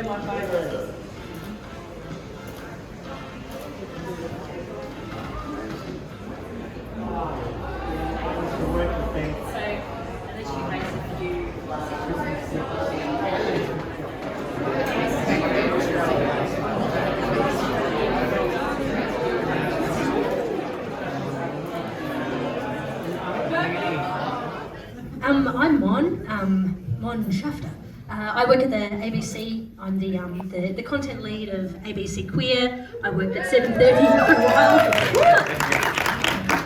my favourite. I'm Mon Schafter. I work at the ABC. I'm the content lead of ABC Queer. I worked at 7:30 for a while.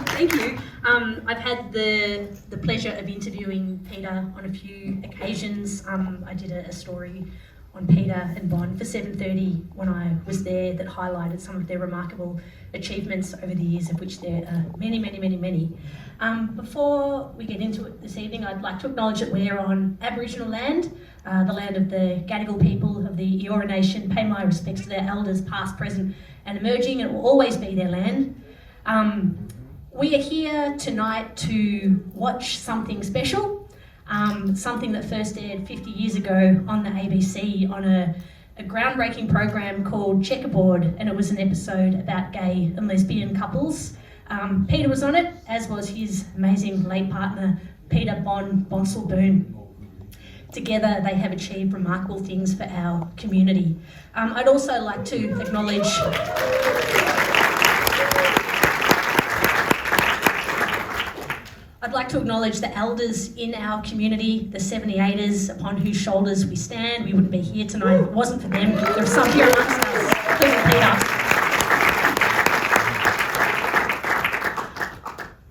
Thank you. I've had the pleasure of interviewing Peter on a few occasions. I did a story on Peter and Bon for 7:30 when I was there that highlighted some of their remarkable achievements over the years, of which there are many, many, many, many. Before we get into it this evening, I'd like to acknowledge that we're on Aboriginal land, the land of the Gadigal people of the Eora Nation. Pay my respects to their elders, past, present and emerging, and it will always be their land. We are here tonight to watch something special, something that first aired 50 years ago on the ABC on a groundbreaking program called Chequerboard, and it was an episode about gay and lesbian couples. Peter was on it, as was his amazing late partner, Peter Bonsall-Boone. Together, they have achieved remarkable things for our community. I'd also like to acknowledge the elders in our community, the 78ers upon whose shoulders we stand. We wouldn't be here tonight if it wasn't for them. There are some here amongst us, including Peter.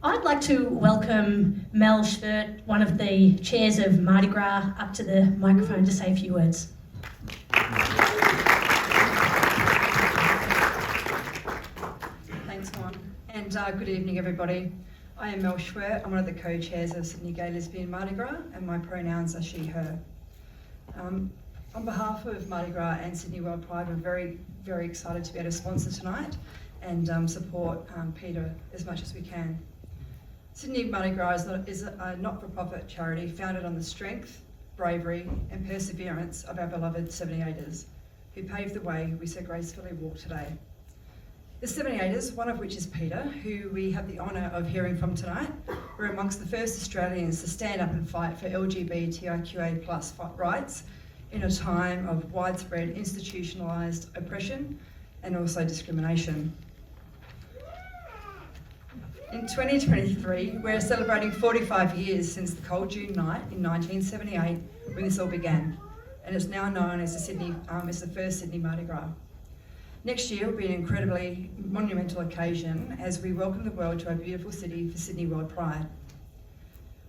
I'd like to welcome Mel Schafter, one of the chairs of Mardi Gras, up to the microphone to say a few words. Thanks, Mon. And good evening, everybody. I am Mel Schafter. I'm one of the co-chairs of Sydney Gay Lesbian Mardi Gras, and my pronouns are she, her. On behalf of Mardi Gras and Sydney World Pride, we're very, very excited to be able to sponsor tonight and support Peter as much as we can. Sydney Mardi Gras is a not-for-profit charity founded on the strength, bravery and perseverance of our beloved 78ers, who paved the way we so gracefully walk today. The 78ers, one of which is Peter, who we have the honour of hearing from tonight, were amongst the first Australians to stand up and fight for LGBTIQA+ rights in a time of widespread institutionalised oppression and also discrimination. In 2023, we're celebrating 45 years since the cold June night in 1978 when this all began, and it's now known as the first Sydney Mardi Gras. Next year will be an incredibly monumental occasion as we welcome the world to our beautiful city for Sydney World Pride.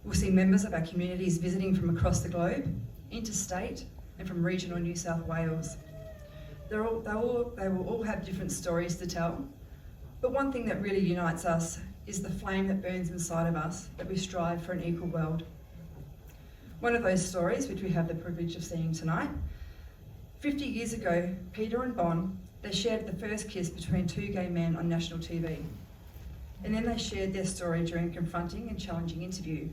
We'll see members of our communities visiting from across the globe, interstate, and from regional New South Wales. They will all have different stories to tell, but one thing that really unites us is the flame that burns inside of us, that we strive for an equal world. One of those stories, which we have the privilege of seeing tonight, 50 years ago, Peter and Bon, they shared the first kiss between two gay men on national TV. And then they shared their story during a confronting and challenging interview.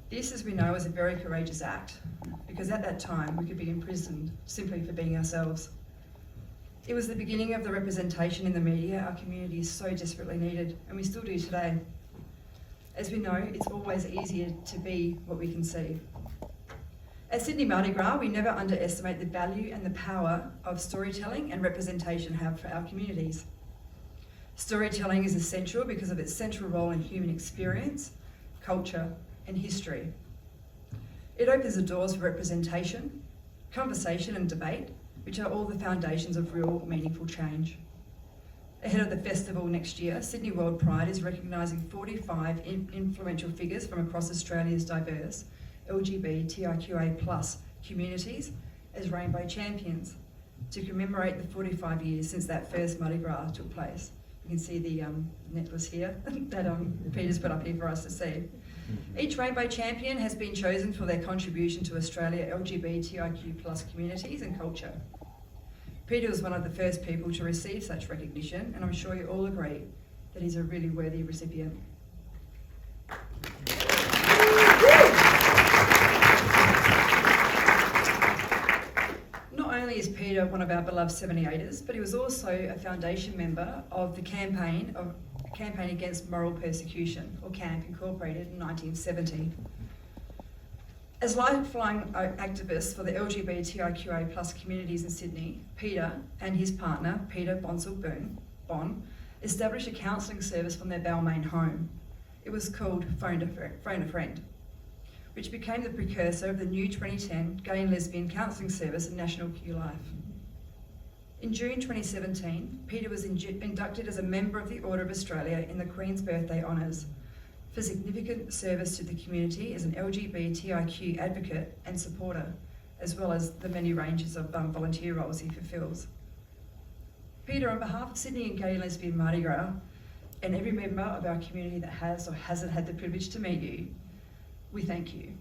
This, as we know, is a very courageous act, because at that time we could be imprisoned simply for being ourselves. It was the beginning of the representation in the media our community so desperately needed, and we still do today. As we know, it's always easier to be what we can see. At Sydney Mardi Gras, we never underestimate the value and the power of storytelling and representation have for our communities. Storytelling is essential because of its central role in human experience, culture, and history. It opens the doors for representation, conversation, and debate, which are all the foundations of real, meaningful change. Ahead of the festival next year, Sydney World Pride is recognising 45 influential figures from across Australia's diverse LGBTIQA+ communities as Rainbow Champions to commemorate the 45 years since that first Mardi Gras took place. You can see the necklace here that Peter's put up here for us to see. Each Rainbow Champion has been chosen for their contribution to Australia LGBTIQ+ communities and culture. Peter was one of the first people to receive such recognition, and I'm sure you all agree that he's a really worthy recipient. Not only is Peter one of our beloved 78ers, but he was also a foundation member of the campaign against moral persecution, or CAMP Incorporated, in 1970. As lifelong activists for the LGBTIQA plus communities in Sydney, Peter and his partner, Peter Bonsall-Boone, established a counselling service from their Balmain home. It was called Phone a Friend, which became the precursor of the new 2010 Gay and Lesbian Counselling Service at National Q Life. In June 2017, Peter was inducted as a member of the Order of Australia in the Queen's Birthday Honours for significant service to the community as an LGBTIQ advocate and supporter, as well as the many ranges of volunteer roles he fulfills. Peter, on behalf of Sydney and Gay and Lesbian Mardi Gras, and every member of our community that has or hasn't had the privilege to meet you, we thank you.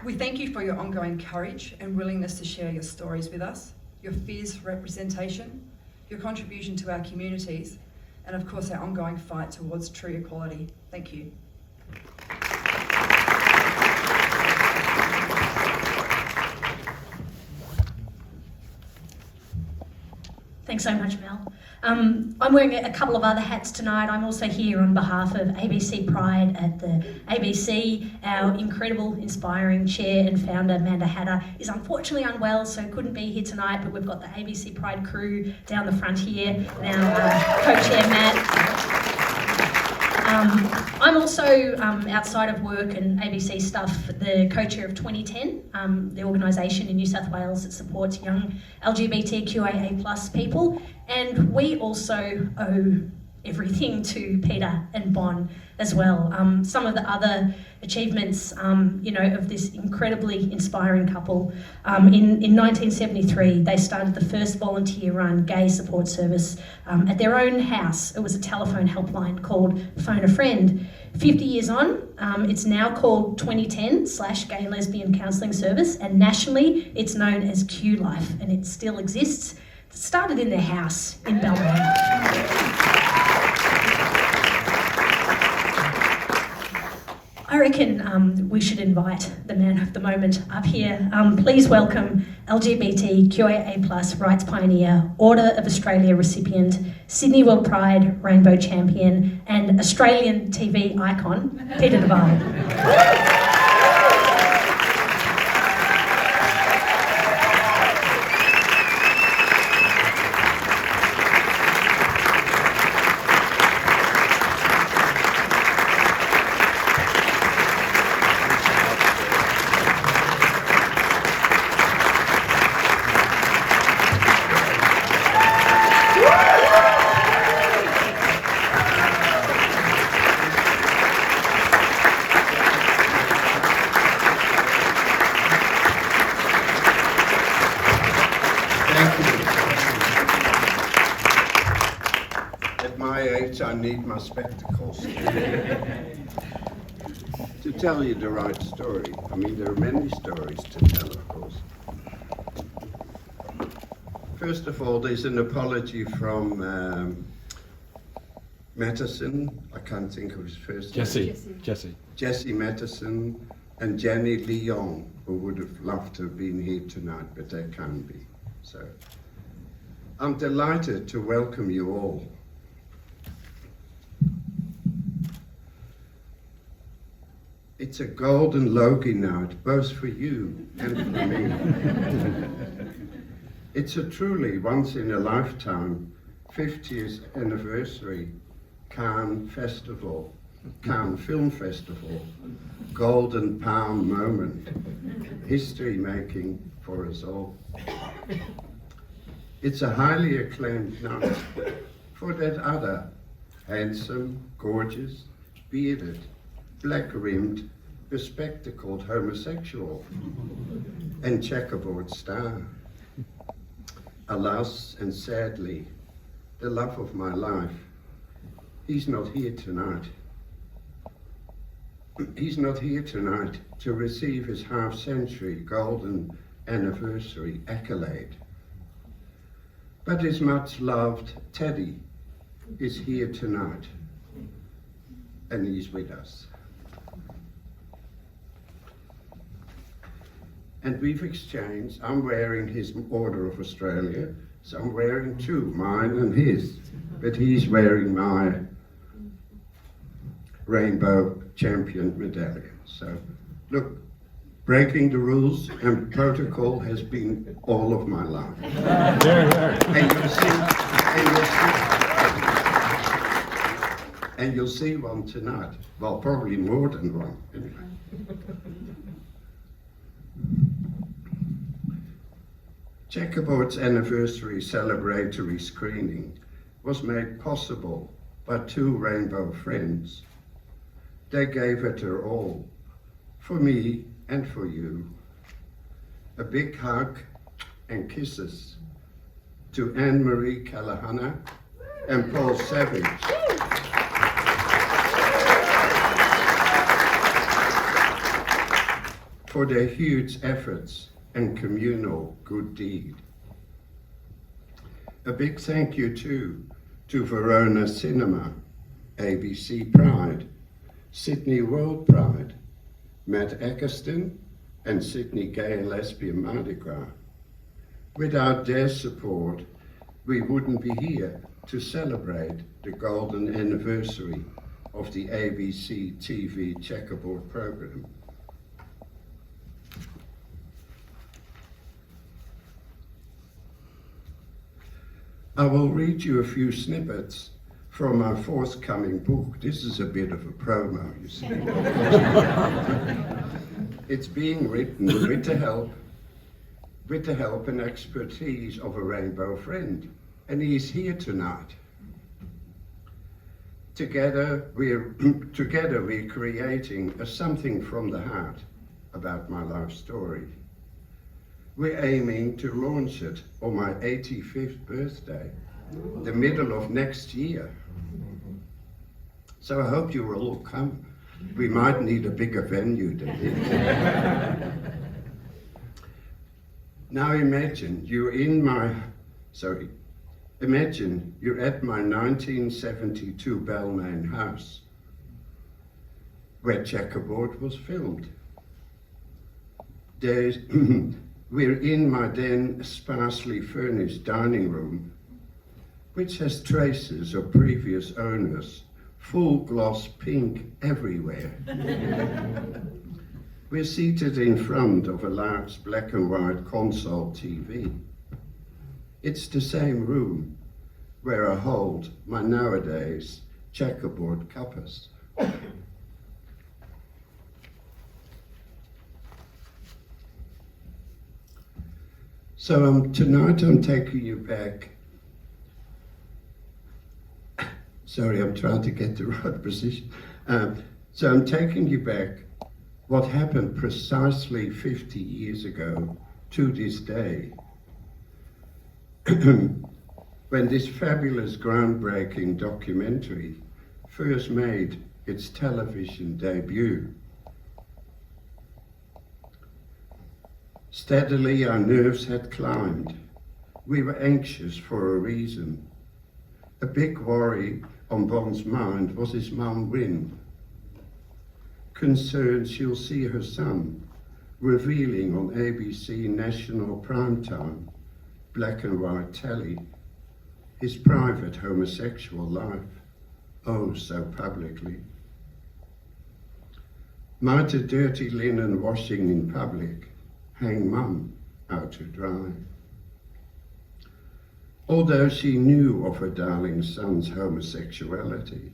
We thank you for your ongoing courage and willingness to share your stories with us, your fierce representation, your contribution to our communities, and of course our ongoing fight towards true equality. Thank you. Thanks so much, Mel. I'm wearing a couple of other hats tonight. I'm also here on behalf of ABC Pride at the ABC. Our incredible, inspiring chair and founder, Amanda Hatter, is unfortunately unwell, so couldn't be here tonight, but we've got the ABC Pride crew down the front here, and our co-chair, Matt. I'm also, outside of work and ABC stuff, the co-chair of 2010, the organisation in New South Wales that supports young LGBTQIA+ people, and we also owe everything to Peter and Bon as well. Some of the other achievements, of this incredibly inspiring couple. In 1973, they started the first volunteer-run gay support service at their own house. It was a telephone helpline called Phone a Friend. 50 years on, it's now called 2010/Gay and Lesbian Counselling Service, and nationally, it's known as Q Life, and it still exists. It started in their house in Balmain. I reckon we should invite the man of the moment up here. Please welcome LGBTQIA+ rights pioneer, Order of Australia recipient, Sydney World Pride Rainbow champion, and Australian TV icon, Peter de Waal. I need my spectacles to tell you the right story. I mean, there are many stories to tell, of course. First of all, there's an apology from Mattison. I can't think of his first name. Jesse Mattison and Jenny Leon, who would have loved to have been here tonight, but they can't be. So I'm delighted to welcome you all. It's a golden Logie night, both for you and for me. It's a truly once in a lifetime 50th anniversary Cannes Film Festival, golden palm moment, history making for us all. It's a highly acclaimed night for that other handsome, gorgeous, bearded, black-rimmed, bespectacled homosexual and checkerboard star. Alas and sadly, the love of my life, he's not here tonight. He's not here tonight to receive his half-century golden anniversary accolade. But his much-loved Teddy is here tonight. and he's with us. And we've exchanged, I'm wearing his Order of Australia, so I'm wearing two, mine and his, but he's wearing my Rainbow Champion medallion. So, look, breaking the rules and protocol has been all of my life. And you'll see one tonight. Well, probably more than one, anyway. Chequerboard's anniversary celebratory screening was made possible by two Rainbow friends. They gave it their all, for me and for you. A big hug and kisses to Anne-Marie Callahana and Paul Savage. For their huge efforts and communal good deed. A big thank you too to Verona Cinema, ABC Pride, Sydney World Pride, Matt Eccleston and Sydney Gay and Lesbian Mardi Gras. Without their support, we wouldn't be here to celebrate the golden anniversary of the ABC TV Chequerboard program. I will read you a few snippets from our forthcoming book. This is a bit of a promo, you see. It's being written with the help and expertise of a Rainbow friend, and he's here tonight. Together we're creating a something from the heart about my life story. We're aiming to launch it on my 85th birthday, the middle of next year. So I hope you will all come. We might need a bigger venue than this. Now imagine you're at my 1972 Balmain house, where Chequerboard was filmed. We're in my then sparsely furnished dining room, which has traces of previous owners, full gloss pink everywhere. We're seated in front of a large black and white console TV. It's the same room where I hold my nowadays Chequerboard cuppers. So tonight I'm taking you back. Sorry, I'm trying to get the right position. So I'm taking you back what happened precisely 50 years ago to this day, when this fabulous groundbreaking documentary first made its television debut. Steadily our nerves had climbed. We were anxious for a reason. A big worry on Bon's mind was his mum Wynne. Concerned she'll see her son revealing on ABC national primetime, black and white telly, his private homosexual life, oh so publicly. Might a dirty linen washing in public hang mum out to dry? Although she knew of her darling son's homosexuality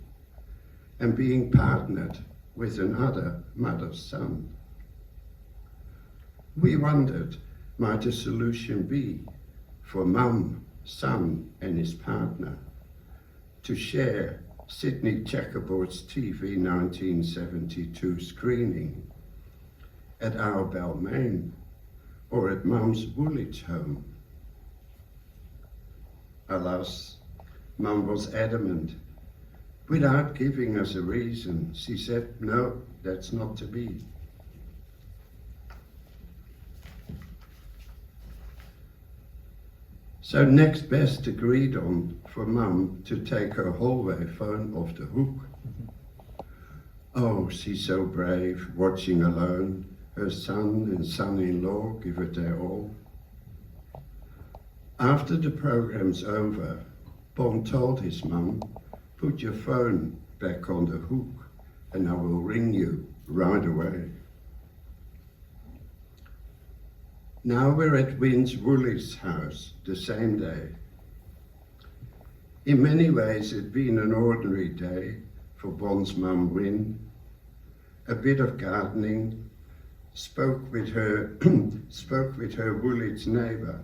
and being partnered with another mother's son, we wondered, might a solution be for mum, son and his partner to share Sydney Chequerboard's TV 1972 screening at our Balmain or at mum's Woolwich home. Alas, mum was adamant. Without giving us a reason, she said, no, that's not to be. So next best agreed on for mum to take her hallway phone off the hook. Oh, she's so brave, watching alone her son and son-in-law give it their all. After the program's over, Bon told his mum, "Put your phone back on the hook and I will ring you right away." Now we're at Win's Wooley's house the same day. In many ways it'd been an ordinary day for Bon's mum Win. A bit of gardening, spoke with her Woolwich neighbour,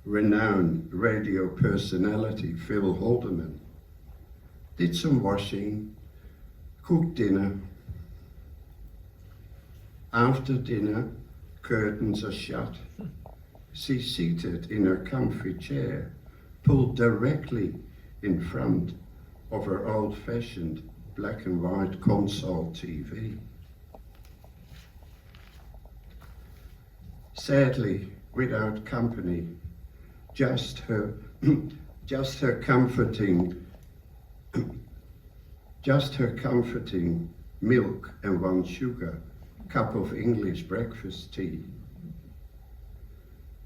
renowned radio personality Phil Haldeman, did some washing, cooked dinner. After dinner, curtains are shut. She's seated in her comfy chair, pulled directly in front of her old-fashioned black and white console TV. Sadly, without company, just her comforting milk and one sugar cup of English breakfast tea.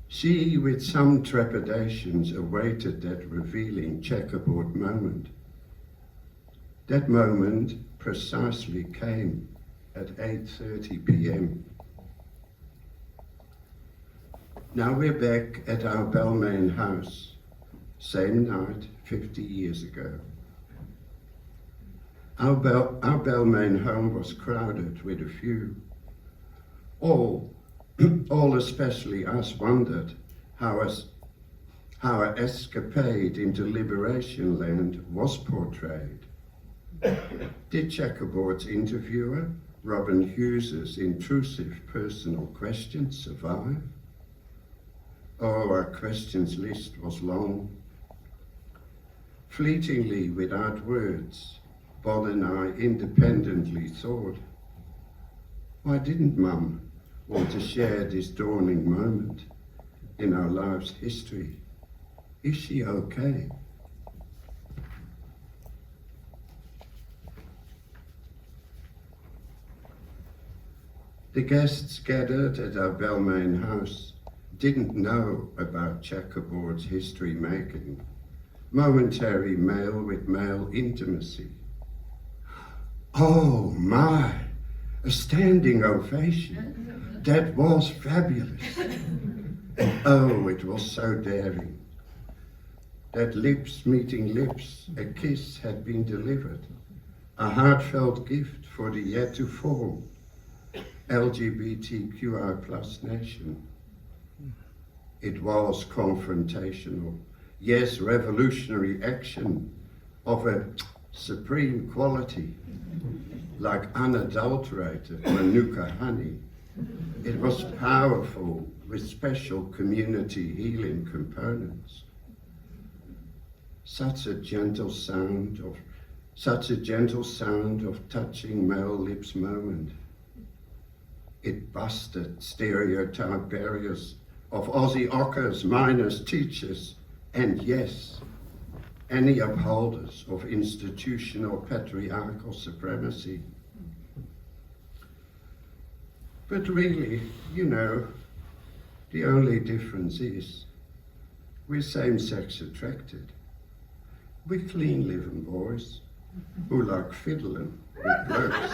She, with some trepidations, awaited that revealing checkerboard moment. That moment precisely came at 8:30 p.m. Now we're back at our Balmain house, same night 50 years ago. Our Balmain home was crowded with a few. All especially us wondered how our escapade into Liberation Land was portrayed. Did Chequerboard's interviewer, Robin Hughes's intrusive personal questions survive? Oh, our questions list was long. Fleetingly, without words, Bon and I independently thought, why didn't Mum want to share this dawning moment in our lives' history? Is she okay? The guests gathered at our Balmain house didn't know about Checkerboard's history making, momentary male with male intimacy. Oh my, a standing ovation. That was fabulous. And oh, it was so daring. That lips meeting lips, a kiss had been delivered, a heartfelt gift for the yet to form LGBTQI+ nation. It was confrontational, yes, revolutionary action of a supreme quality, like unadulterated Manuka honey. It was powerful with special community healing components. Such a gentle sound of touching male lips moment. It busted stereotype barriers of Aussie ockers, miners, teachers, and yes, any upholders of institutional patriarchal supremacy. But really, you know, the only difference is we're same-sex attracted. We're clean-living boys who like fiddling with blokes.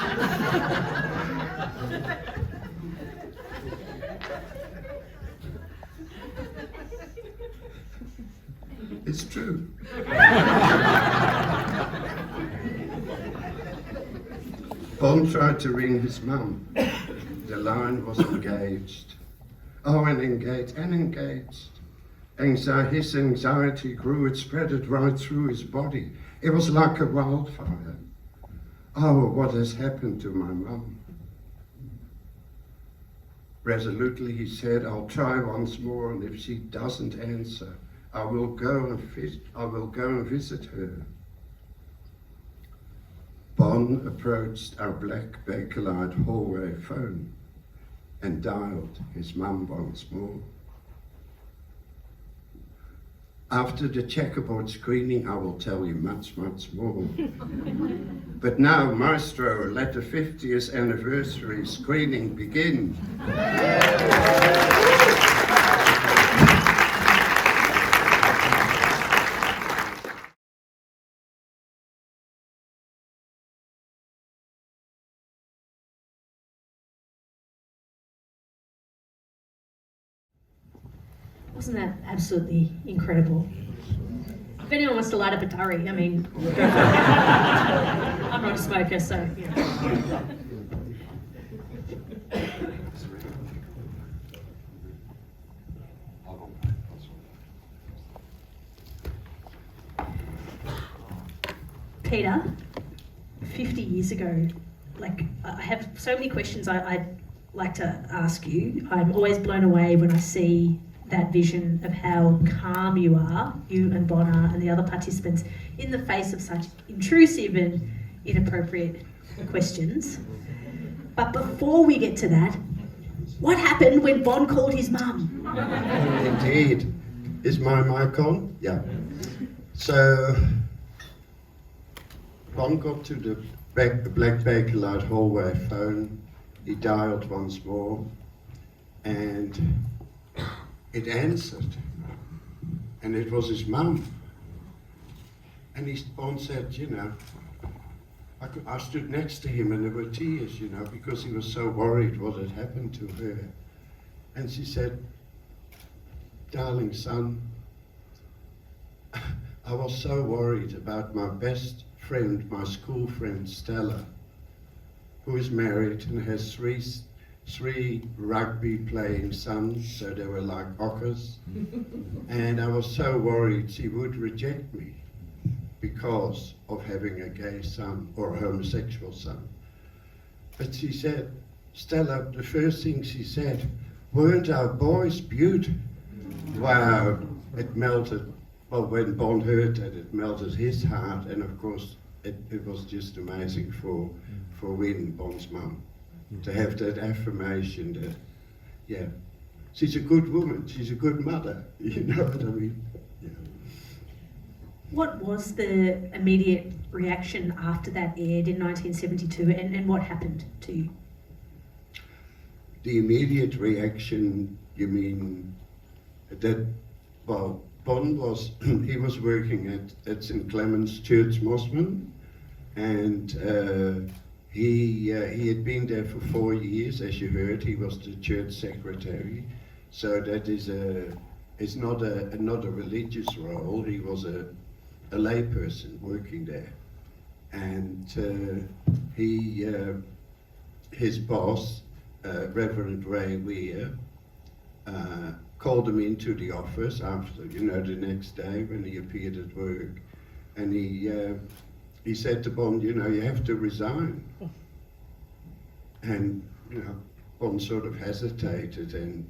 It's true. Bon tried to ring his mum. The line was engaged. Oh, and engaged. His anxiety grew, it spread it right through his body. It was like a wildfire. Oh, what has happened to my mum? Resolutely he said, I'll try once more, and if she doesn't answer, I will go and visit her. Bon approached our black bakelite hallway phone and dialed his mum once more. After the Chequerboard screening, I will tell you much, much more. But now, Maestro, let the 50th anniversary screening begin. Wasn't that absolutely incredible? If anyone wants to light up a durry, I mean, I'm not a smoker, so yeah. Peter, 50 years ago, like, I have so many questions I'd like to ask you. I'm always blown away when I see that vision of how calm you are, you and Bonner and the other participants, in the face of such intrusive and inappropriate questions. But before we get to that, what happened when Bon called his mum? Indeed. Is my mic on? Yeah. So, Bon got to the Black Bakelite hallway phone. He dialed once more, and it answered, and it was his mum. And Bon said, you know, I stood next to him and there were tears, you know, because he was so worried what had happened to her. And she said, darling son, I was so worried about my best friend, my school friend Stella, who is married and has three rugby playing sons, so they were like ockers. And I was so worried she would reject me because of having a gay son or a homosexual son. But she said, Stella, the first thing she said, weren't our boys beautiful? Wow, it melted. Well, when Bon heard that, it melted his heart, and of course it was just amazing for Win, Bon's mum, to have that affirmation that, yeah, she's a good woman, she's a good mother, you know what I mean? Yeah. What was the immediate reaction after that aired in 1972, and what happened to you? The immediate reaction, you mean that, well, Bon was, he was working at St. Clement's Church, Mosman, and he had been there for 4 years, as you heard. He was the church secretary, so that is not a religious role. He was a lay person working there, and his boss, Reverend Ray Weir, called him into the office after, you know, the next day when he appeared at work, and he said to Bon, you know, you have to resign. And, you know, Bon sort of hesitated, and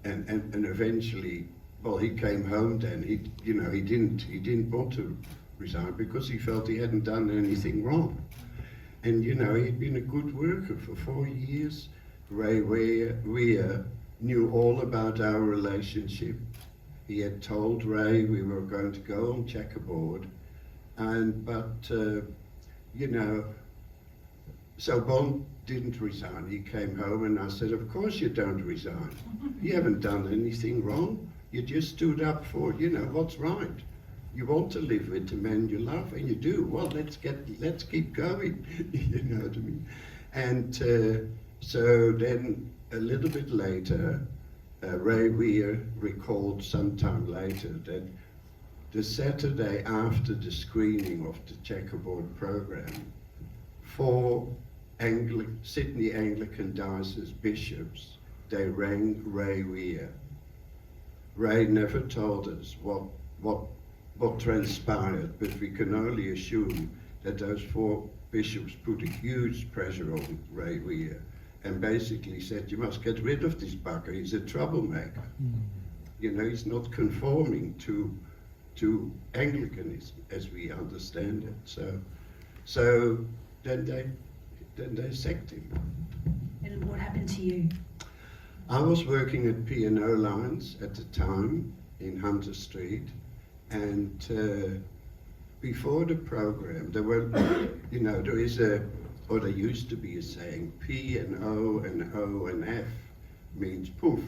eventually, well, he came home then. He didn't want to resign because he felt he hadn't done anything wrong. And, you know, he'd been a good worker for 4 years. Ray Weir knew all about our relationship. He had told Ray we were going to go on Chequerboard, but you know, so Bon didn't resign. He came home and I said, of course you don't resign. You haven't done anything wrong. You just stood up for, you know, what's right. You want to live with the man you love, and you do. Well, let's keep going. You know what I mean? And so then a little bit later, Ray Weir recalled sometime later that the Saturday after the screening of the Chequerboard program, 4 Sydney Anglican Diocese bishops, they rang Ray Weir. Ray never told us what transpired, but we can only assume that those 4 bishops put a huge pressure on Ray Weir and basically said, you must get rid of this bugger, he's a troublemaker. You know, he's not conforming to Anglicanism as we understand it. So then they sacked him. And what happened to you? I was working at P&O Lines at the time, in Hunter Street, and before the program, there were, there is or there used to be a saying, P and O and O and F means poof.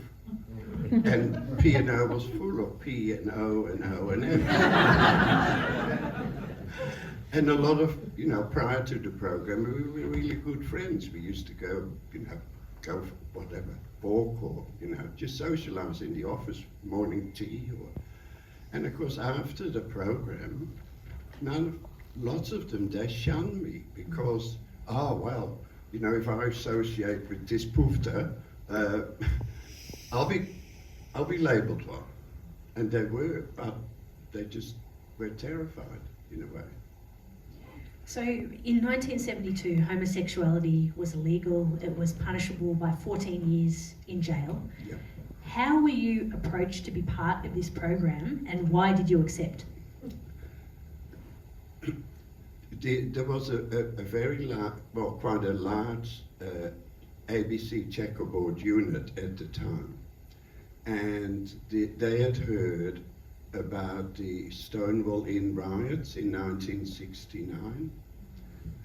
And P and O was full of P and O and O and F. And a lot of, prior to the program, we were really good friends. We used to go for whatever, walk or, just socialize in the office, morning tea. And of course, after the program, lots of them, they shun me because, if I associate with this poofter, I'll be labelled one. And they were, but they just were terrified in a way. So in 1972, homosexuality was illegal. It was punishable by 14 years in jail. Yeah. How were you approached to be part of this program, and why did you accept? There was a very large, quite a large ABC Chequerboard unit at the time, and they had heard about the Stonewall Inn riots in 1969,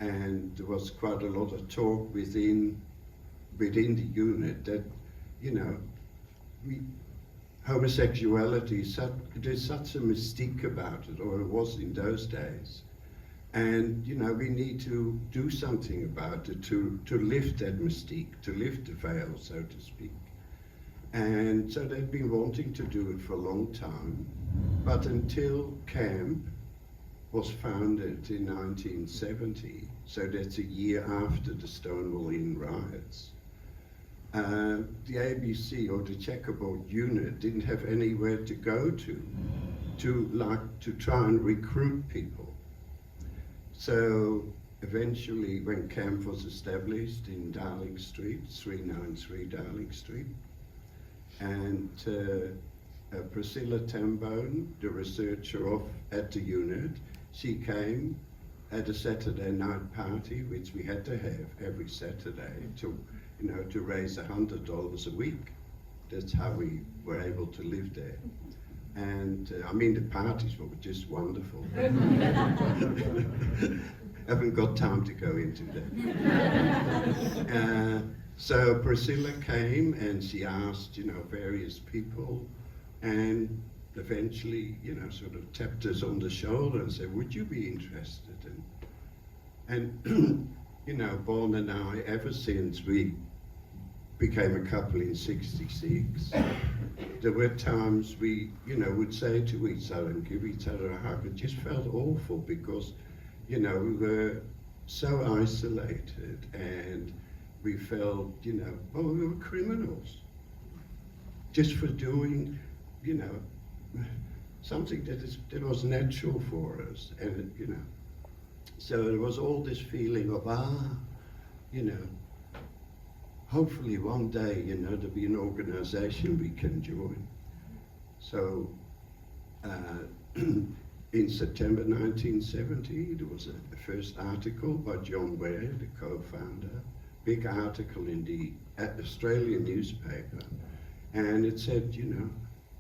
and there was quite a lot of talk within the unit that, homosexuality, there's such a mystique about it, or it was in those days, and we need to do something about it to lift that mystique, to lift the veil, so to speak. And so they'd been wanting to do it for a long time, but until camp was founded in 1970, so that's a year after the Stonewall Inn riots, the ABC or the Chequerboard unit didn't have anywhere to go to try and recruit people. So eventually, when camp was established in Darling Street, 393 Darling Street, and Priscilla Tambone, the researcher at the unit, she came at a Saturday night party, which we had to have every Saturday to raise $100 a week. That's how we were able to live there. And the parties were just wonderful. Haven't got time to go into that. So Priscilla came and she asked, various people, and eventually, sort of tapped us on the shoulder and said, would you be interested? And Bon and I, ever since we became a couple in 66, there were times we, would say to each other and give each other a hug. It just felt awful because, we were so isolated, and we felt, we were criminals just for doing, something that was natural for us. And, so there was all this feeling of, hopefully one day, there'll be an organization we can join. So in September 1970, there was a first article by John Ware, the co-founder, big article in the Australian newspaper, and it said,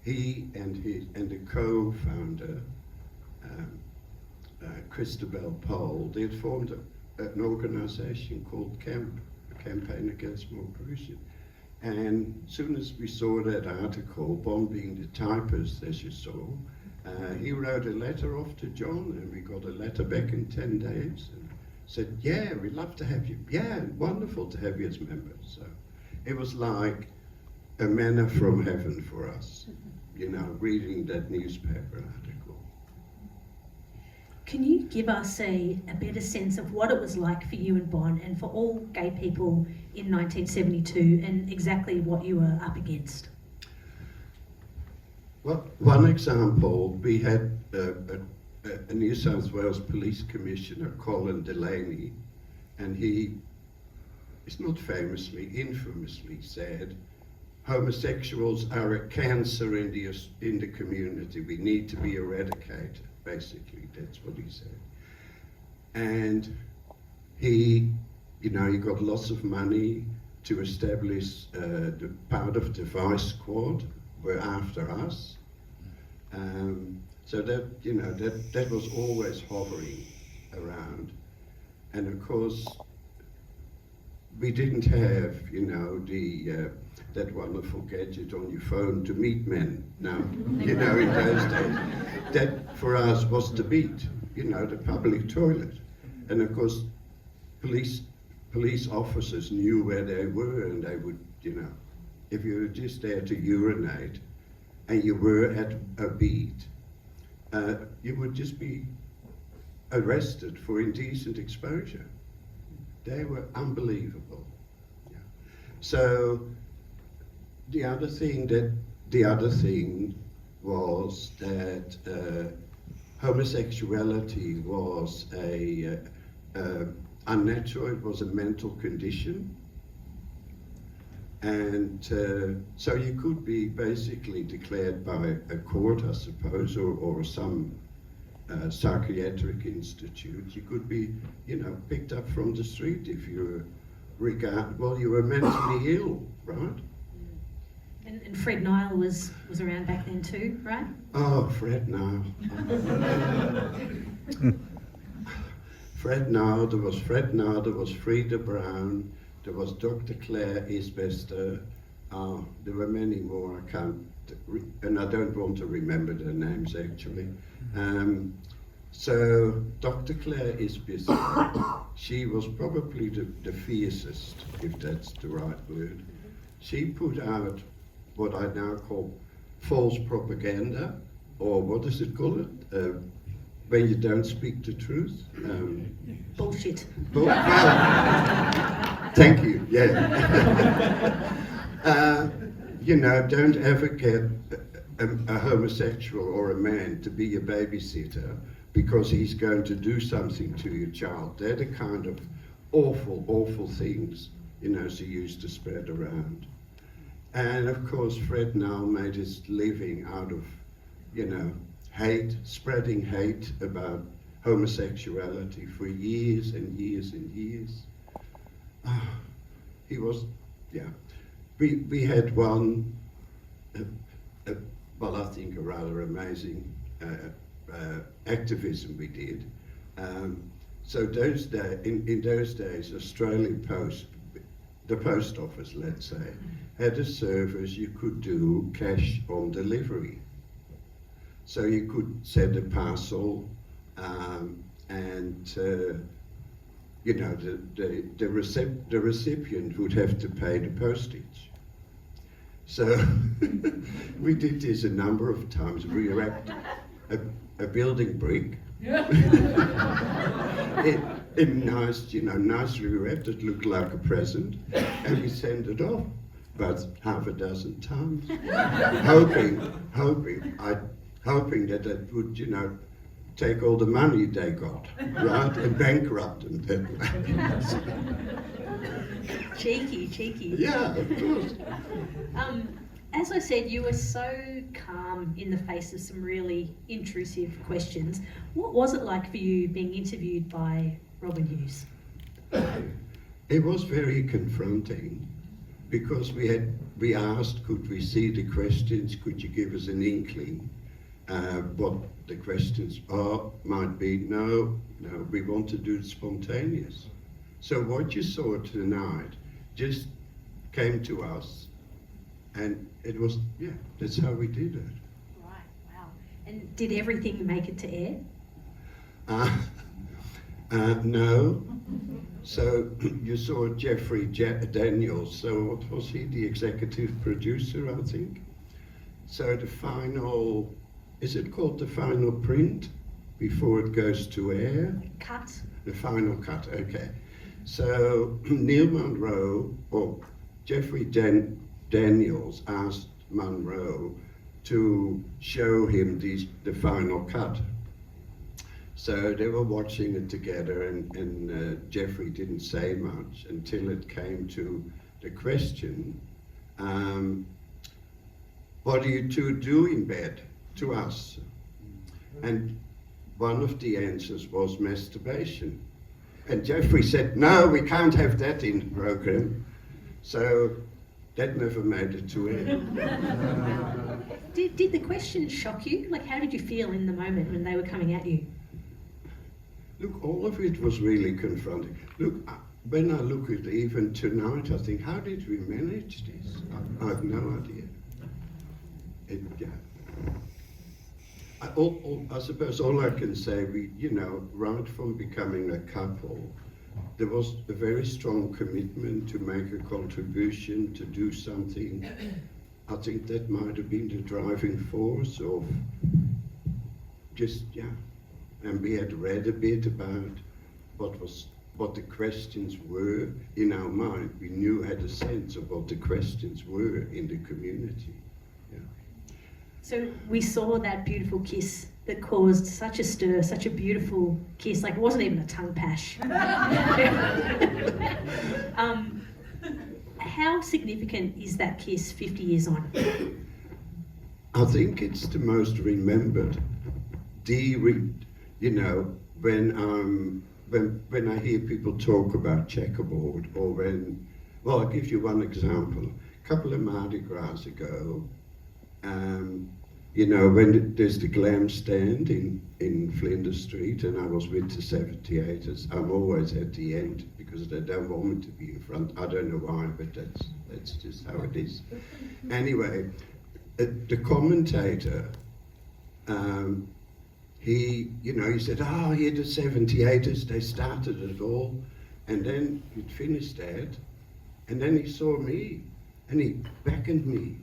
he and the co-founder, Christabel Pole, they had formed an organization called CAMP, Campaign Against More Pollution. And as soon as we saw that article, Bon being the typist, as you saw, he wrote a letter off to John, and we got a letter back in 10 days and said, yeah, we'd love to have you. Yeah, wonderful to have you as members. So it was like a manna from heaven for us, reading that newspaper article. Can you give us a better sense of what it was like for you and Bon and for all gay people in 1972 and exactly what you were up against? Well, one example, we had a New South Wales Police Commissioner, Colin Delaney, and he, it's not famously, infamously said, homosexuals are a cancer in the community. We need to be eradicated. Basically, that's what he said. And he got lots of money to establish the part of the Vice Squad were after us. So that, you know, that was always hovering around. And of course, we didn't have, you know, that wonderful gadget on your phone to meet men now, you know, in those days. That for us was the beat, you know, the public toilet. And of course, police officers knew where they were, and they would, you know, if you were just there to urinate and you were at a beat, you would just be arrested for indecent exposure. They were unbelievable. Yeah. So the other thing was that homosexuality was unnatural. It was a mental condition, and so you could be basically declared by a court, I suppose, or some psychiatric institute. You could be, you know, picked up from the street if you were you were mentally ill, right? And Fred Nile was around back then too, right? Oh, Fred Nile. Fred Nile, there was Fred Nile, there was Frida Brown, there was Dr. Claire Isbester, there were many more, I can't, and I don't want to remember their names actually. So Dr. Claire Isbester, she was probably the fiercest, if that's the right word. She put out what I now call false propaganda, or what is it called? When you don't speak the truth. Bullshit. Thank you, yeah. You know, don't ever get a homosexual or a man to be your babysitter because he's going to do something to your child. They're the kind of awful, awful things, you know, she used to spread around. And of course, Fred Nile made his living out of, you know, hate, spreading hate about homosexuality for years and years and years. He was, yeah. We had one, well, I think a rather amazing activism we did. So in those days, Australian Post, the post office, let's say, had a service you could do cash on delivery. So you could send a parcel, and you know, the recipient would have to pay the postage. So we did this a number of times. We wrapped a building brick in nice, you know, nicely wrapped. It looked like a present, and we sent it off about half a dozen times, hoping that it would, you know, take all the money they got, right, and bankrupt them. Cheeky. Yeah, of course. As I said, you were so calm in the face of some really intrusive questions. What was it like for you being interviewed by Robin Hughes? It was very confronting because we asked, could we see the questions? Could you give us an inkling what the questions might be? No, we want to do it spontaneous. So what you saw tonight just came to us, and it was, yeah, that's how we did it. Right, wow. And did everything make it to air? No. So you saw Jeffrey Daniels, so what was he, the executive producer, I think? So the final, is it called the final print before it goes to air? Cut. The final cut, okay. So Neil Munro, or Jeffrey Daniels asked Munro to show him the final cut. So they were watching it together, and Jeffrey didn't say much until it came to the question, what do you two do in bed, to us? And one of the answers was masturbation. And Jeffrey said, no, we can't have that in the program. So That never made it to air. Did the questions shock you? Like, how did you feel in the moment when they were coming at you? Look, all of it was really confronting. Look, when I look at even tonight, I think, how did we manage this? I have no idea. I suppose all I can say, right from becoming a couple, there was a very strong commitment to make a contribution, to do something. I think that might have been the driving force of and we had read a bit about what the questions were in our mind. We had a sense of what the questions were in the community. Yeah. So we saw that beautiful kiss that caused such a stir, such a beautiful kiss. Like, it wasn't even a tongue pash. How significant is that kiss 50 years on? I think it's the most remembered. When I hear people talk about Chequerboard, or I'll give you one example. A couple of Mardi Gras ago, when there's the glam stand in Flinders Street, and I was with the 78ers, I'm always at the end because they don't want me to be in front. I don't know why, but that's just how it is. Anyway, the commentator, he said, here the 78ers, they started it all. And then he'd finished that, and then he saw me, and he beckoned me.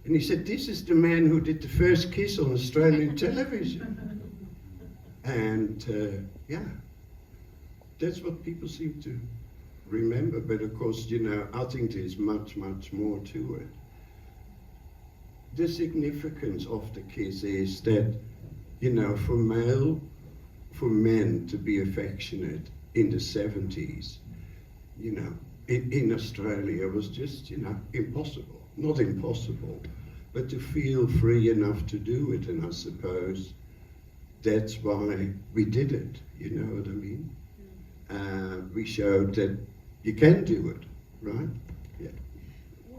And he said, this is the man who did the first kiss on Australian television. And that's what people seem to remember. But of course, I think there's much, much more to it. The significance of the kiss is that, for men to be affectionate in the 70s, in Australia was just, impossible. Not impossible, but to feel free enough to do it. And I suppose that's why we did it, you know what I mean? We showed that you can do it, right? Yeah.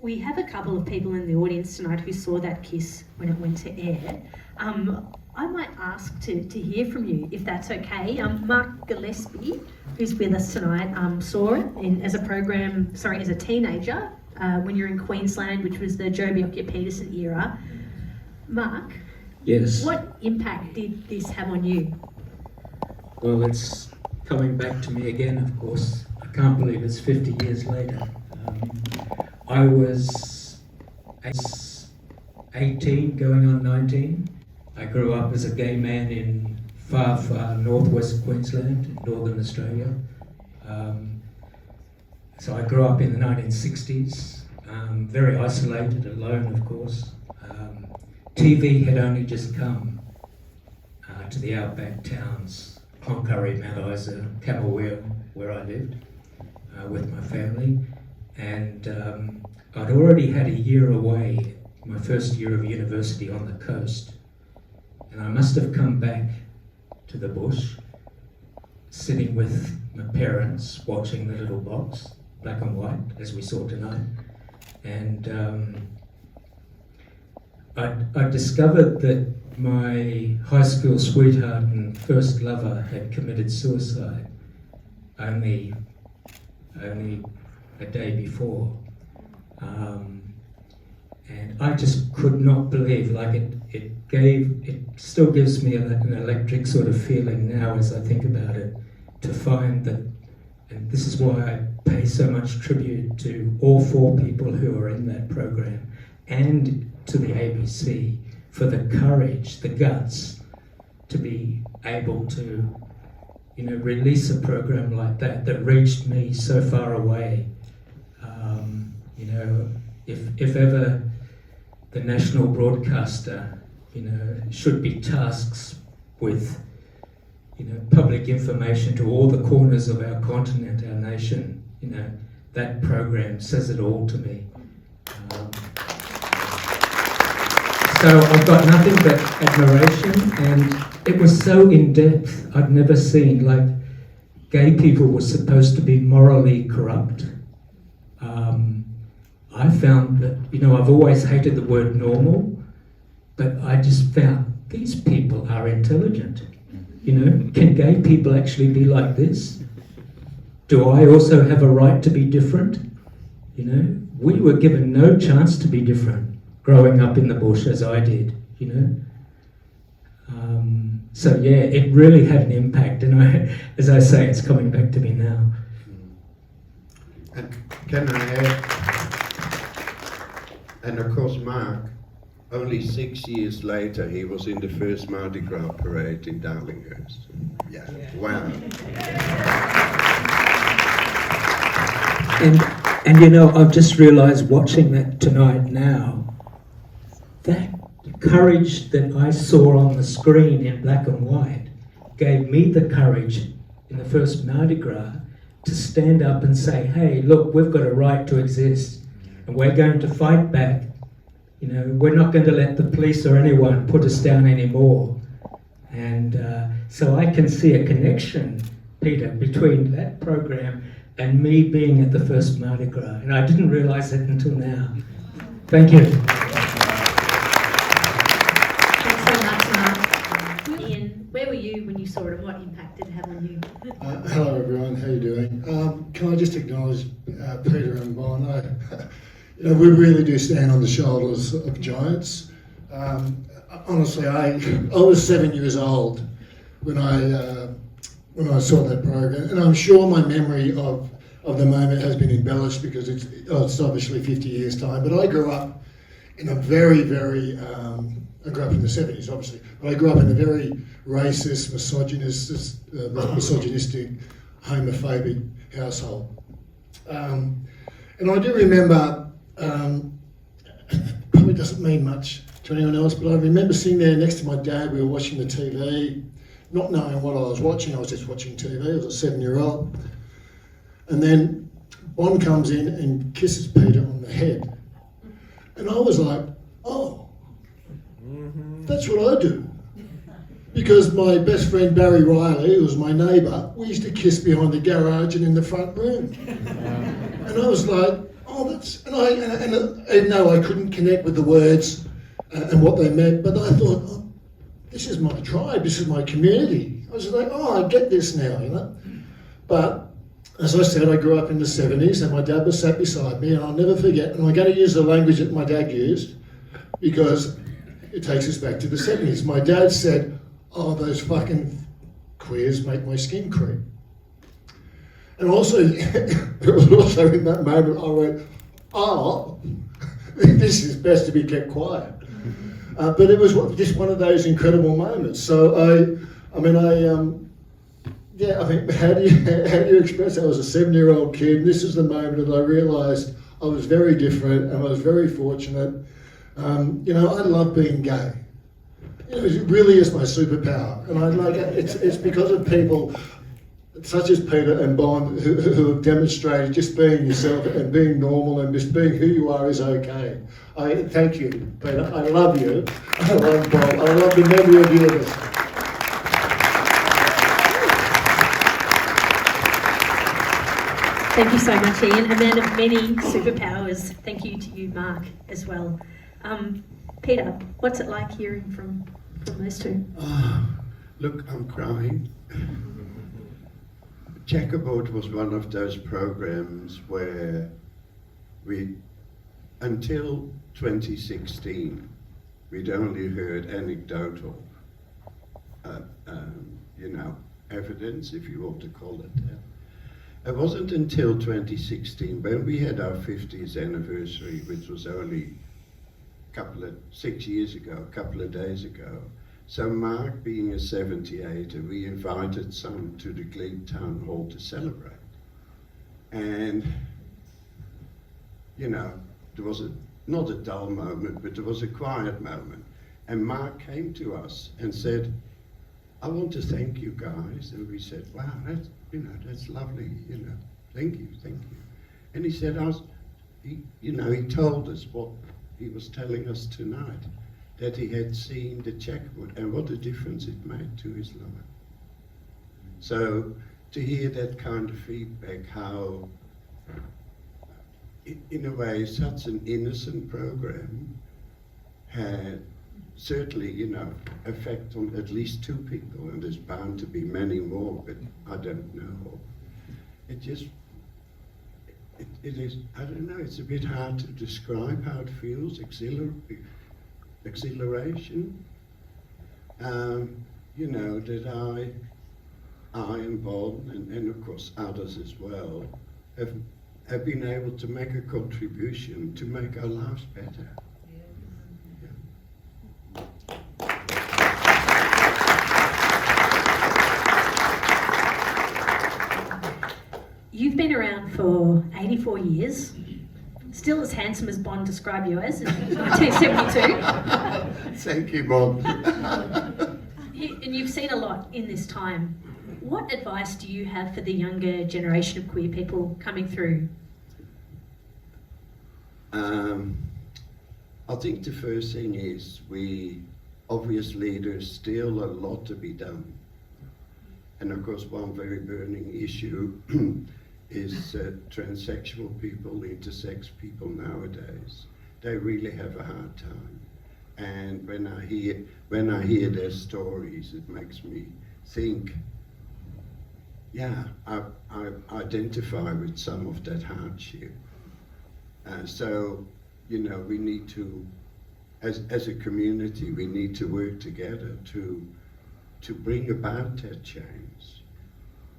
We have a couple of people in the audience tonight who saw that kiss when it went to air. I might ask to hear from you, if that's okay. Mark Gillespie, who's with us tonight, saw it as a teenager, when you're in Queensland, which was the Joh Bjelke-Petersen era. Mark, yes. What impact did this have on you? Well, it's coming back to me again, of course. I can't believe it's 50 years later. I was 18, going on 19. I grew up as a gay man in far, far northwest Queensland, Northern Australia. So I grew up in the 1960s, very isolated, alone, of course. TV had only just come to the outback towns, Cloncurry, Mount Isa, Camberwell, where I lived with my family. And I'd already had a year away, my first year of university on the coast. And I must have come back to the bush, sitting with my parents, watching the little box, black and white, as we saw tonight. And I discovered that my high school sweetheart and first lover had committed suicide only a day before. And I just could not believe, like it still gives me an electric sort of feeling now as I think about it, to find that, and this is why I pay so much tribute to all four people who are in that program, and to the ABC for the courage, the guts, to be able to, release a program like that reached me so far away. If ever the national broadcaster, should be tasked with, public information to all the corners of our continent, our nation, that program says it all to me. So I've got nothing but admiration, and it was so in-depth. I'd never seen, like, gay people were supposed to be morally corrupt. I found that, I've always hated the word normal, but I just found these people are intelligent. Can gay people actually be like this? Do I also have a right to be different? We were given no chance to be different growing up in the bush as I did, So yeah, it really had an impact, and as I say, it's coming back to me now. And can I add, and of course Mark, only 6 years later, he was in the first Mardi Gras parade in Darlinghurst. Yeah, wow. And I've just realised watching that tonight now, that courage that I saw on the screen in black and white gave me the courage in the first Mardi Gras to stand up and say, hey, look, we've got a right to exist and we're going to fight back. We're not going to let the police or anyone put us down anymore. And so I can see a connection, Peter, between that program and me being at the first Mardi Gras. And I didn't realise it until now. Thank you. Thanks so much, Mark. Ian, where were you when you saw it and what impact did it have on you? Hello everyone, how are you doing? Can I just acknowledge Peter and Bon? We really do stand on the shoulders of giants. Honestly, I was 7 years old when I saw that program, and I'm sure my memory of the moment has been embellished because it's obviously 50 years time. But I grew up in a very, very I grew up in the 70s, obviously, but I grew up in a very racist, misogynistic, homophobic household. And I do remember, probably doesn't mean much to anyone else, but I remember sitting there next to my dad. We were watching the TV, not knowing what I was watching. I was just watching TV. I was a 7-year-old. And then Bon comes in and kisses Peter on the head. And I was like, oh, that's what I do. Because my best friend Barry Riley, who was my neighbour, we used to kiss behind the garage and in the front room. And I was like, oh, that's... And even though I couldn't connect with the words and what they meant, but I thought, oh, this is my tribe, this is my community. I was like, oh, I get this now, But, as I said, I grew up in the 70s and my dad was sat beside me, and I'll never forget, and I'm going to use the language that my dad used because it takes us back to the 70s. My dad said, oh, those fucking queers make my skin creep. And also, it was also in that moment I went, oh, this is best to be kept quiet. But it was just one of those incredible moments. So I think, how do you express that? I was a 7-year-old kid, and this is the moment that I realised I was very different and I was very fortunate. I love being gay. It really is my superpower, and I like it. It's because of people such as Peter and Bon who have demonstrated just being yourself and being normal and just being who you are is okay. I thank you, Peter. I love you. I love Bon. I love the memory of yours. Thank you so much, Ian. A man of many superpowers. Thank you to you, Mark, as well. Peter, what's it like hearing from those two? Look, I'm crying. Chequerboard was one of those programs where we, until 2016, we'd only heard anecdotal, evidence, if you want to call it that. It wasn't until 2016, when we had our 50th anniversary, which was only 6 years ago, a couple of days ago. So Mark, being a 78er, we invited some to the Glebe Town Hall to celebrate. And, there was not a dull moment, but there was a quiet moment. And Mark came to us and said, I want to thank you guys. And we said, wow, that's lovely, thank you. And he said, he told us what he was telling us tonight, that he had seen the Chequerboard and what a difference it made to his life. So to hear that kind of feedback, how in a way, such an innocent program had certainly, you know, effect on at least 2 people, and there's bound to be many more, but I don't know. It just, it is, I don't know, it's a bit hard to describe how it feels, exhilaration. You know, that I and Bon, and of course others as well, have been able to make a contribution to make our lives better. You've been around for 84 years, still as handsome as Bond described you as in 1972. Thank you, Bob. And you've seen a lot in this time. What advice do you have for the younger generation of queer people coming through? I think the first thing is obviously there's still a lot to be done. And of course one very burning issue is transsexual people, intersex people nowadays. They really have a hard time. And when I hear their stories, it makes me think, yeah, I identify with some of that hardship. So, you know, we need to, as a community, we need to work together to bring about that change.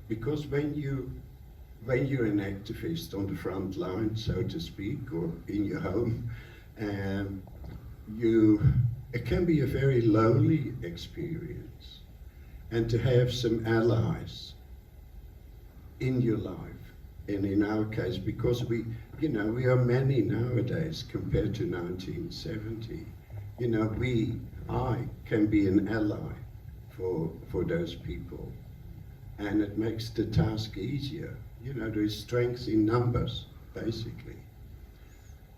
Because when you're an activist on the front line, so to speak, or in your home, it can be a very lonely experience. And to have some allies in your life, and in our case, because we are many nowadays compared to 1970, you know, I can be an ally for those people, and it makes the task easier. You know, there's strength in numbers, basically.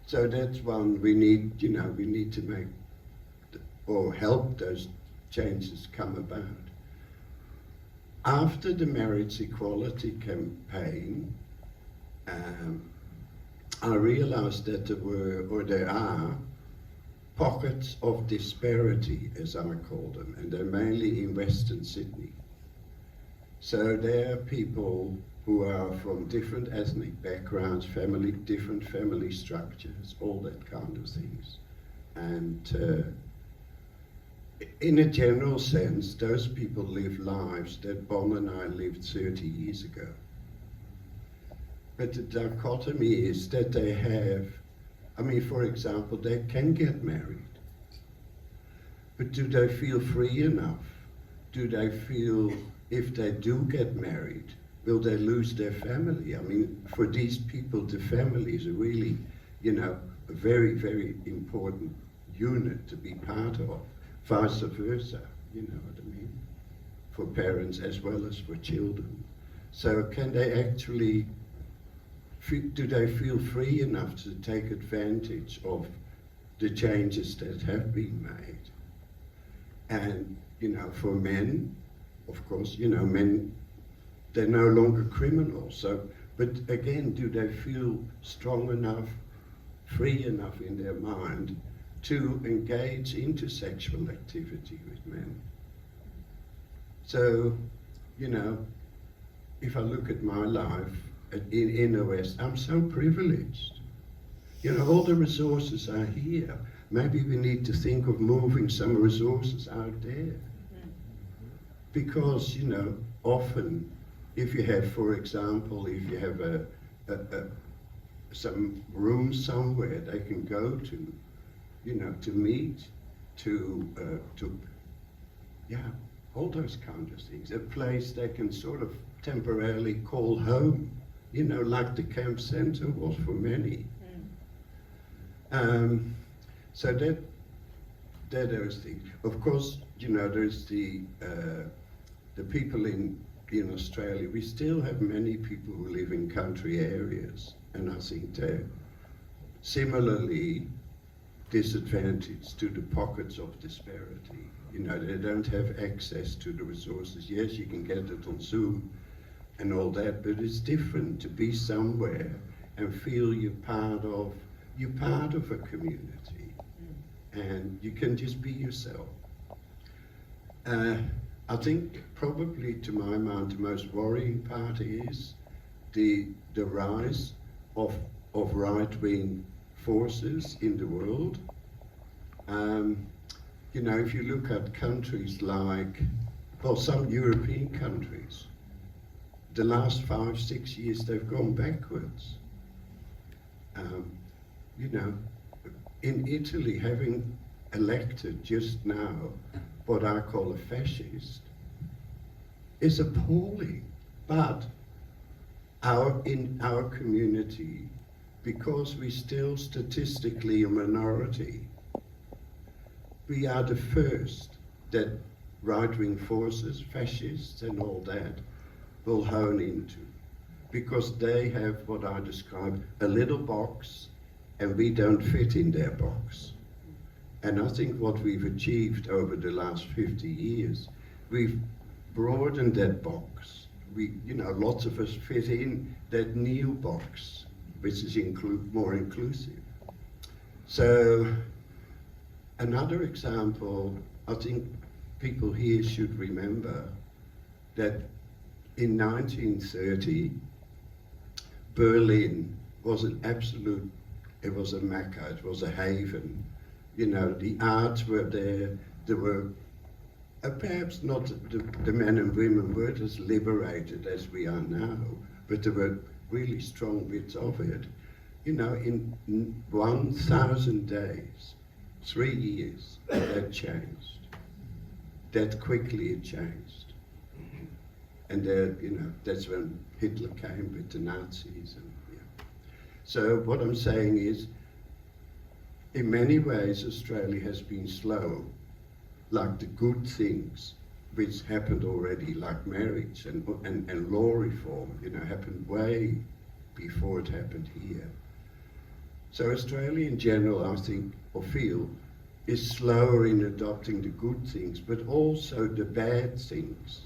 So that's one we need to make or help those changes come about. After the marriage equality campaign, I realized that there are pockets of disparity, as I call them, and they're mainly in Western Sydney. So there are people who are from different ethnic backgrounds, different family structures, all that kind of things. And in a general sense, those people live lives that Bon and I lived 30 years ago. But the dichotomy is that they have, for example, they can get married. But do they feel free enough? Do they feel, if they do get married, will they lose their family? For these people, the family is a really, a very, very important unit to be part of. Vice versa, you know what I mean? For parents as well as for children. So can they actually, do they feel free enough to take advantage of the changes that have been made? And, for men, of course, men, they're no longer criminals. So, but again, do they feel strong enough, free enough in their mind to engage into sexual activity with men? So, if I look at my life in the West, I'm so privileged. All the resources are here. Maybe we need to think of moving some resources out there. Because, often, if you have, for example, some room somewhere they can go to, to meet, all those kind of things. A place they can sort of temporarily call home, like the camp center was for many. So that those things. Of course, there's the people in Australia. We still have many people who live in country areas, and I think they're similarly disadvantaged to the pockets of disparity. They don't have access to the resources. Yes, you can get it on Zoom and all that, but it's different to be somewhere and feel you're part of a community, and you can just be yourself. I think probably to my mind the most worrying part is the rise of right-wing forces in the world. You know, if you look at countries like, well, some European countries, the last 5-6 years they've gone backwards. You know, in Italy, having elected just now what I call a fascist is appalling. But in our community, because we're still statistically a minority, we are the first that right-wing forces, fascists and all that, will hone into. Because they have what I describe, a little box, and we don't fit in their box. And I think what we've achieved over the last 50 years, we've broadened that box. You know, lots of us fit in that new box, which is more inclusive. So, another example, I think people here should remember that in 1930, Berlin was an absolute, it was a mecca, it was a haven. You know, the arts were there were perhaps not the men and women weren't as liberated as we are now, but there were really strong bits of it. You know, in 1,000 days, 3 years, that changed. That quickly it changed. And you know, that's when Hitler came with the Nazis. And, yeah. So what I'm saying is, in many ways, Australia has been slow, like the good things which happened already, like marriage and law reform, you know, happened way before it happened here. So Australia in general, I think, or feel, is slower in adopting the good things, but also the bad things.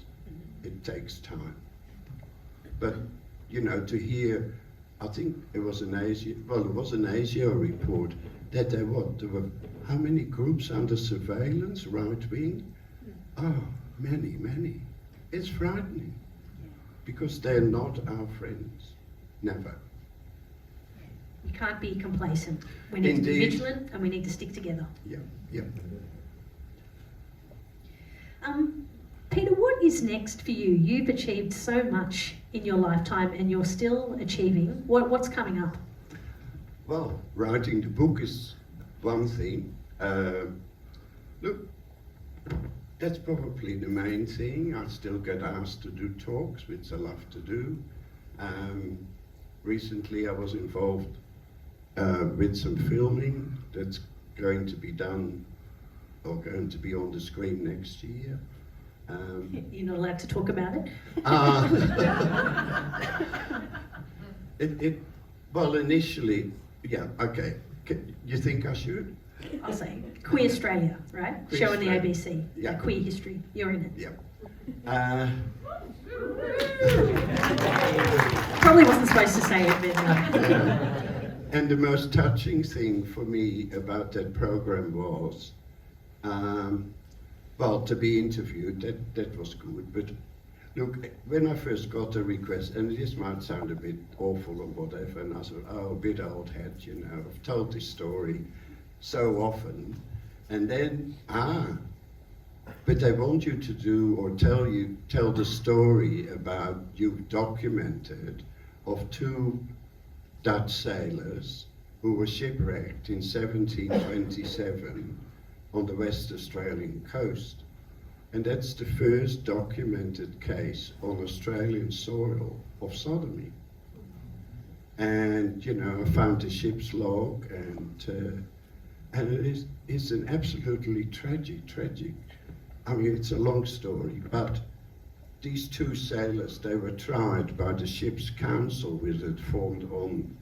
It takes time. But, you know, to hear, I think it was an Asia report that there were how many groups under surveillance, right wing? Oh, many. It's frightening because they're not our friends, never. You can't be complacent. We need to be vigilant and we need to stick together. Yeah. Peter, what is next for you? You've achieved so much in your lifetime and you're still achieving. What's coming up? Well, writing the book is one thing. Look, that's probably the main thing. I still get asked to do talks, which I love to do. Recently I was involved with some filming that's going to be done or going to be on the screen next year. You're not allowed to talk about it? Well, initially, yeah, okay. You think I should? I'll say Queer Australia, right? Queer Show Australia. on the ABC. Yeah. Queer history. You're in it. Yeah. Probably wasn't supposed to say it, but And the most touching thing for me about that program was, well, to be interviewed, that was good. But look, when I first got the request, and this might sound a bit awful or whatever, and I thought, oh, a bit old hat, you know, I've told this story so often. And then, but they want you to do or tell the story about you've documented of 2 Dutch sailors who were shipwrecked in 1727 on the West Australian coast. And that's the first documented case on Australian soil of sodomy. And, you know, I found the ship's log and it's an absolutely tragic, I mean, it's a long story, but these 2 sailors, they were tried by the ship's council which had formed on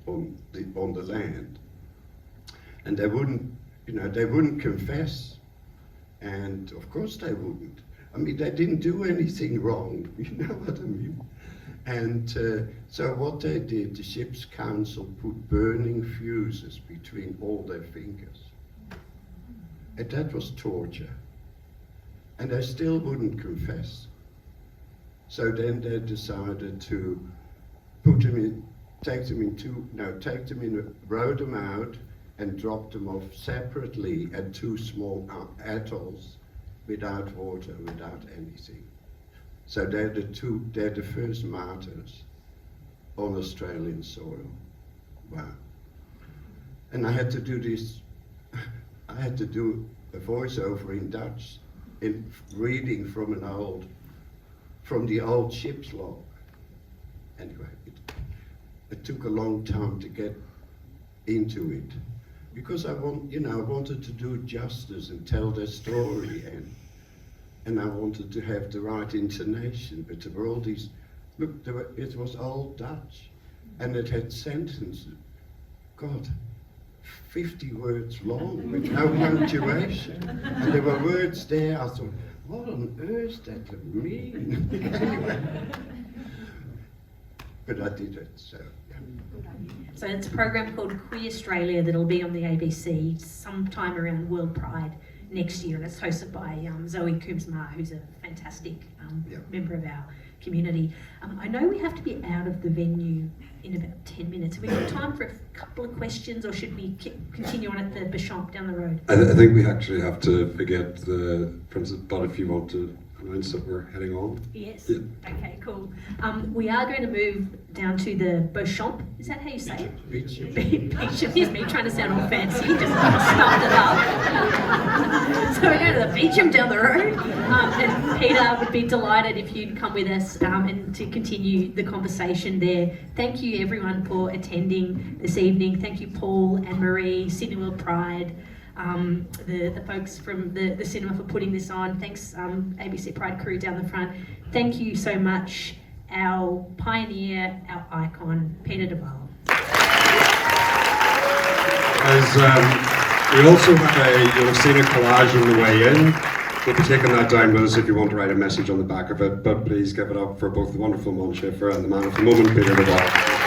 the land. And they wouldn't confess. And of course they wouldn't. I mean, they didn't do anything wrong, you know what I mean? And so what they did, the ship's council put burning fuses between all their fingers. And that was torture. And they still wouldn't confess. So then they decided to put them in, row them out and drop them off separately at 2 small atolls without water, without anything. So they're the first martyrs on Australian soil. Wow. And I had to do this, I had to do a voiceover in Dutch, in reading from the old ship's log. Anyway, it took a long time to get into it, because I wanted to do justice and tell their story, and I wanted to have the right intonation, but there were all these, it was old Dutch, and it had sentences, God, 50 words long with no punctuation, and there were words there, I thought, what on earth does that mean? Anyway, but I did it, so. Yeah. So it's a program called Queer Australia that'll be on the ABC sometime around World Pride next year, and it's hosted by Zoe Coombs-Marr, who's a fantastic member of our community. I know we have to be out of the venue in about 10 minutes. Have we got time for a couple of questions, or should we continue on at the Béchamp down the road? I think we actually have to forget the princess, but if you want to announce that we're heading on. Yes. Yeah. Okay, cool. We are going to move down to the Béchamp. Is that how you say it? Beecham. Here's me trying to sound all fancy, just stuffed it up. So we're going to the Beecham down the road. And Peter would be delighted if you'd come with us and to continue the conversation there. Thank you everyone for attending this evening. Thank you Paul and Marie, Sydney World Pride, the folks from the cinema for putting this on. Thanks ABC Pride crew down the front. Thank you so much, our pioneer, our icon, Peter de Waal. We also have you'll have seen a collage on the way in. We'll be taking that down with us if you want to write a message on the back of it, but please give it up for both the wonderful Mon Schaffer and the man of the moment, Peter de Waal.